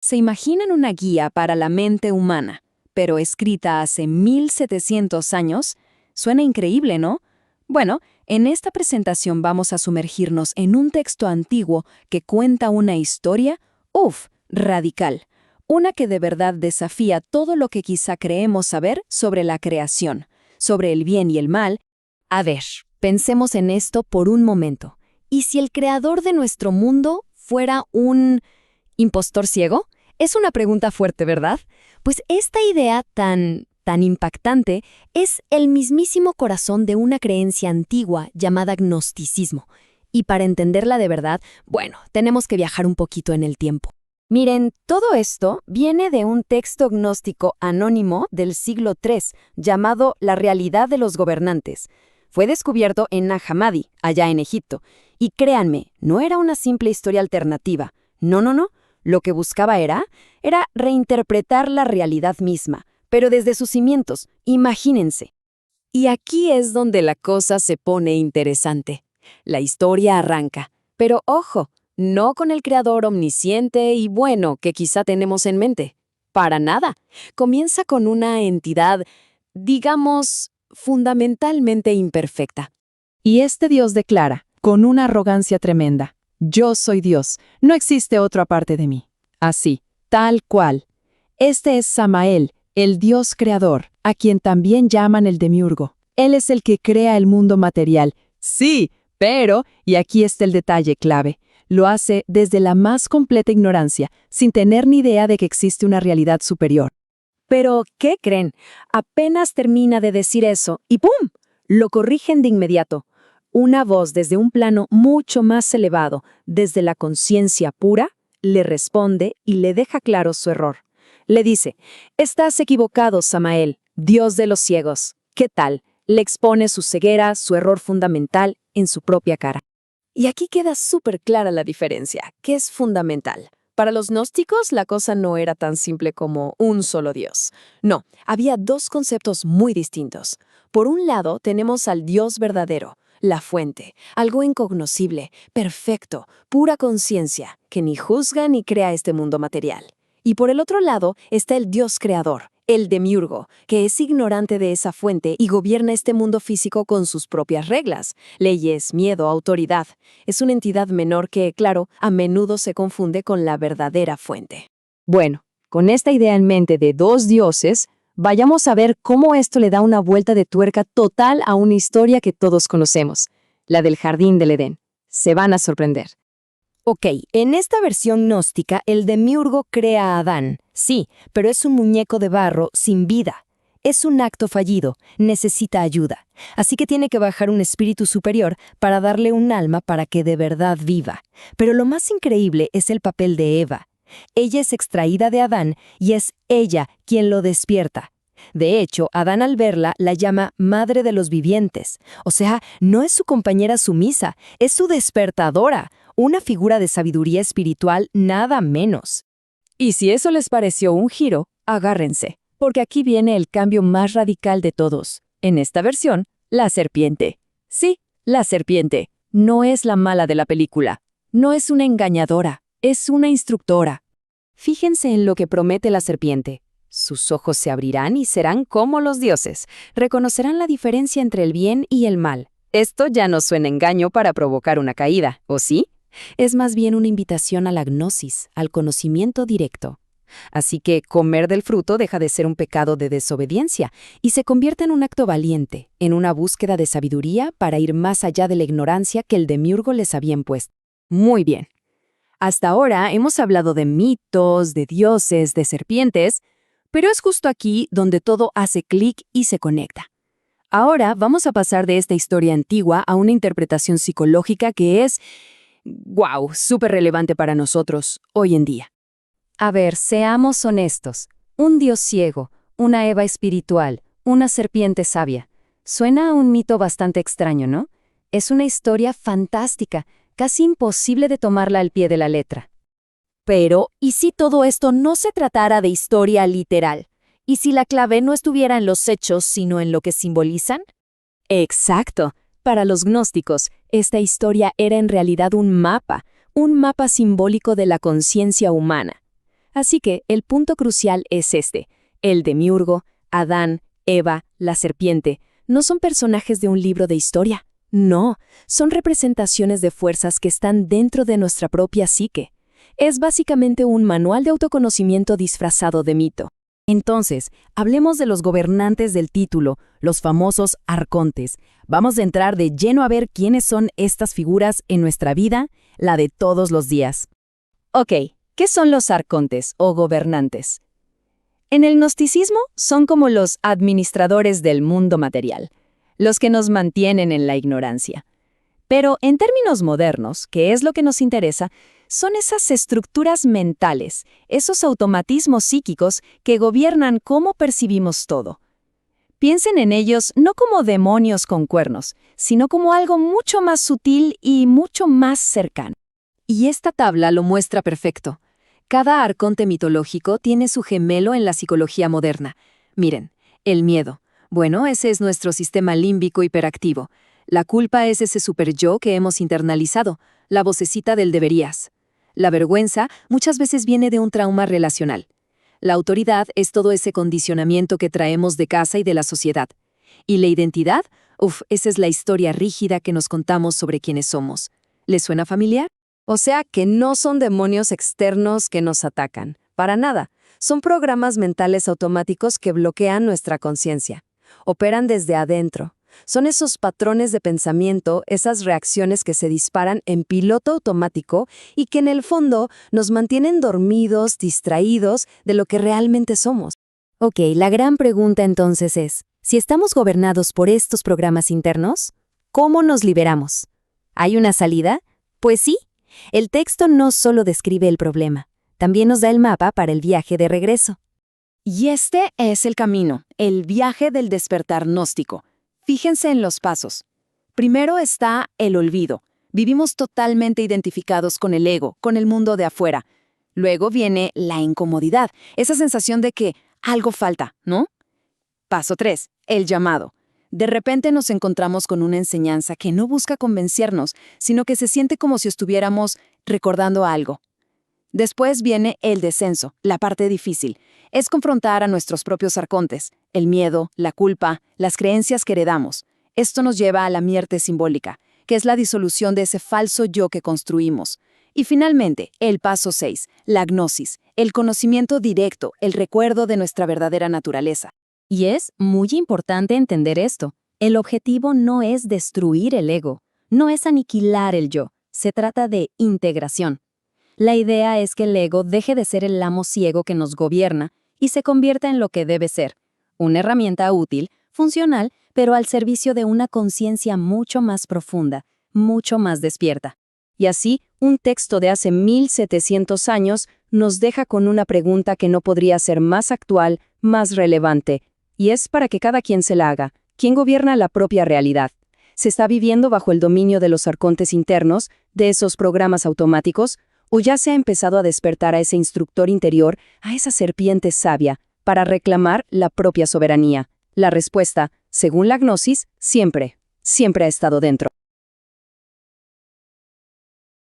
Se imaginan una guía para la mente humana, pero escrita hace 1700 años. Suena increíble, ¿no? Bueno, en esta presentación vamos a sumergirnos en un texto antiguo que cuenta una historia, radical. Una que de verdad desafía todo lo que quizá creemos saber sobre la creación, sobre el bien y el mal. A ver, pensemos en esto por un momento. ¿Y si el creador de nuestro mundo fuera un impostor ciego? Es una pregunta fuerte, ¿verdad? Pues esta idea tan impactante es el mismísimo corazón de una creencia antigua llamada gnosticismo. Y para entenderla de verdad, bueno, tenemos que viajar un poquito en el tiempo. Miren, todo esto viene de un texto gnóstico anónimo del siglo III llamado La realidad de los gobernantes. Fue descubierto en Nag Hammadi, allá en Egipto. Y créanme, no era una simple historia alternativa. No. Lo que buscaba era reinterpretar la realidad misma, pero desde sus cimientos, imagínense. Y aquí es donde la cosa se pone interesante. La historia arranca, pero ojo, no con el creador omnisciente y bueno que quizá tenemos en mente. Para nada. Comienza con una entidad, digamos, fundamentalmente imperfecta. Y este Dios declara, con una arrogancia tremenda: yo soy Dios, no existe otro aparte de mí. Así, tal cual. Este es Samael, el Dios creador, a quien también llaman el Demiurgo. Él es el que crea el mundo material. Sí, pero, y aquí está el detalle clave, lo hace desde la más completa ignorancia, sin tener ni idea de que existe una realidad superior. Pero, ¿qué creen? Apenas termina de decir eso y ¡pum!, lo corrigen de inmediato. Una voz desde un plano mucho más elevado, desde la conciencia pura, le responde y le deja claro su error. Le dice: «Estás equivocado, Samael, Dios de los ciegos». ¿Qué tal? Le expone su ceguera, su error fundamental, en su propia cara. Y aquí queda súper clara la diferencia, que es fundamental. Para los gnósticos, la cosa no era tan simple como un solo Dios. No, había dos conceptos muy distintos. Por un lado, tenemos al Dios verdadero, la fuente, algo incognoscible, perfecto, pura conciencia, que ni juzga ni crea este mundo material. Y por el otro lado está el Dios creador, el Demiurgo, que es ignorante de esa fuente y gobierna este mundo físico con sus propias reglas, leyes, miedo, autoridad. Es una entidad menor que, claro, a menudo se confunde con la verdadera fuente. Bueno, con esta idea en mente de dos dioses, vayamos a ver cómo esto le da una vuelta de tuerca total a una historia que todos conocemos, la del Jardín del Edén. Se van a sorprender. Ok, en esta versión gnóstica, el Demiurgo crea a Adán, sí, pero es un muñeco de barro sin vida. Es un acto fallido, necesita ayuda, así que tiene que bajar un espíritu superior para darle un alma para que de verdad viva. Pero lo más increíble es el papel de Eva. Ella es extraída de Adán y es ella quien lo despierta. De hecho, Adán al verla la llama madre de los vivientes. O sea, no es su compañera sumisa, es su despertadora, una figura de sabiduría espiritual nada menos. Y si eso les pareció un giro, agárrense, porque aquí viene el cambio más radical de todos. En esta versión, la serpiente. Sí, la serpiente. No es la mala de la película. No es una engañadora, es una instructora. Fíjense en lo que promete la serpiente. Sus ojos se abrirán y serán como los dioses. Reconocerán la diferencia entre el bien y el mal. Esto ya no suena engaño para provocar una caída, ¿o sí? Es más bien una invitación a la gnosis, al conocimiento directo. Así que comer del fruto deja de ser un pecado de desobediencia y se convierte en un acto valiente, en una búsqueda de sabiduría para ir más allá de la ignorancia que el Demiurgo les había impuesto. Muy bien. Hasta ahora hemos hablado de mitos, de dioses, de serpientes, pero es justo aquí donde todo hace clic y se conecta. Ahora vamos a pasar de esta historia antigua a una interpretación psicológica que es, wow, súper relevante para nosotros hoy en día. A ver, seamos honestos. Un Dios ciego, una Eva espiritual, una serpiente sabia. Suena a un mito bastante extraño, ¿no? Es una historia fantástica, casi imposible de tomarla al pie de la letra. Pero, ¿y si todo esto no se tratara de historia literal? ¿Y si la clave no estuviera en los hechos, sino en lo que simbolizan? Exacto. Para los gnósticos, esta historia era en realidad un mapa simbólico de la conciencia humana. Así que el punto crucial es este. El demiurgo, Adán, Eva, la serpiente, no son personajes de un libro de historia. No, son representaciones de fuerzas que están dentro de nuestra propia psique. Es básicamente un manual de autoconocimiento disfrazado de mito. Entonces, hablemos de los gobernantes del título, los famosos arcontes. Vamos a entrar de lleno a ver quiénes son estas figuras en nuestra vida, la de todos los días. Ok, ¿qué son los arcontes o gobernantes? En el gnosticismo son como los administradores del mundo material, los que nos mantienen en la ignorancia. Pero en términos modernos, que es lo que nos interesa, son esas estructuras mentales, esos automatismos psíquicos que gobiernan cómo percibimos todo. Piensen en ellos no como demonios con cuernos, sino como algo mucho más sutil y mucho más cercano. Y esta tabla lo muestra perfecto. Cada arconte mitológico tiene su gemelo en la psicología moderna. Miren, el miedo. Bueno, ese es nuestro sistema límbico hiperactivo. La culpa es ese superyo que hemos internalizado, la vocecita del deberías. La vergüenza muchas veces viene de un trauma relacional. La autoridad es todo ese condicionamiento que traemos de casa y de la sociedad. Y la identidad, esa es la historia rígida que nos contamos sobre quiénes somos. ¿Les suena familiar? O sea que no son demonios externos que nos atacan, para nada. Son programas mentales automáticos que bloquean nuestra conciencia. Operan desde adentro. Son esos patrones de pensamiento, esas reacciones que se disparan en piloto automático y que en el fondo nos mantienen dormidos, distraídos de lo que realmente somos. Ok, la gran pregunta entonces es, si estamos gobernados por estos programas internos, ¿cómo nos liberamos? ¿Hay una salida? Pues sí. El texto no solo describe el problema, también nos da el mapa para el viaje de regreso. Y este es el camino, el viaje del despertar gnóstico. Fíjense en los pasos. Primero está el olvido. Vivimos totalmente identificados con el ego, con el mundo de afuera. Luego viene la incomodidad, esa sensación de que algo falta, ¿no? Paso 3, el llamado. De repente nos encontramos con una enseñanza que no busca convencernos, sino que se siente como si estuviéramos recordando algo. Después viene el descenso, la parte difícil. Es confrontar a nuestros propios arcontes, el miedo, la culpa, las creencias que heredamos. Esto nos lleva a la muerte simbólica, que es la disolución de ese falso yo que construimos. Y finalmente, el paso 6, la gnosis, el conocimiento directo, el recuerdo de nuestra verdadera naturaleza. Y es muy importante entender esto. El objetivo no es destruir el ego, no es aniquilar el yo, se trata de integración. La idea es que el ego deje de ser el amo ciego que nos gobierna y se convierta en lo que debe ser, una herramienta útil, funcional, pero al servicio de una conciencia mucho más profunda, mucho más despierta. Y así, un texto de hace 1700 años nos deja con una pregunta que no podría ser más actual, más relevante, y es para que cada quien se la haga. ¿Quién gobierna la propia realidad? ¿Se está viviendo bajo el dominio de los arcontes internos, de esos programas automáticos, o ya se ha empezado a despertar a ese instructor interior, a esa serpiente sabia, para reclamar la propia soberanía? La respuesta, según la gnosis, siempre ha estado dentro.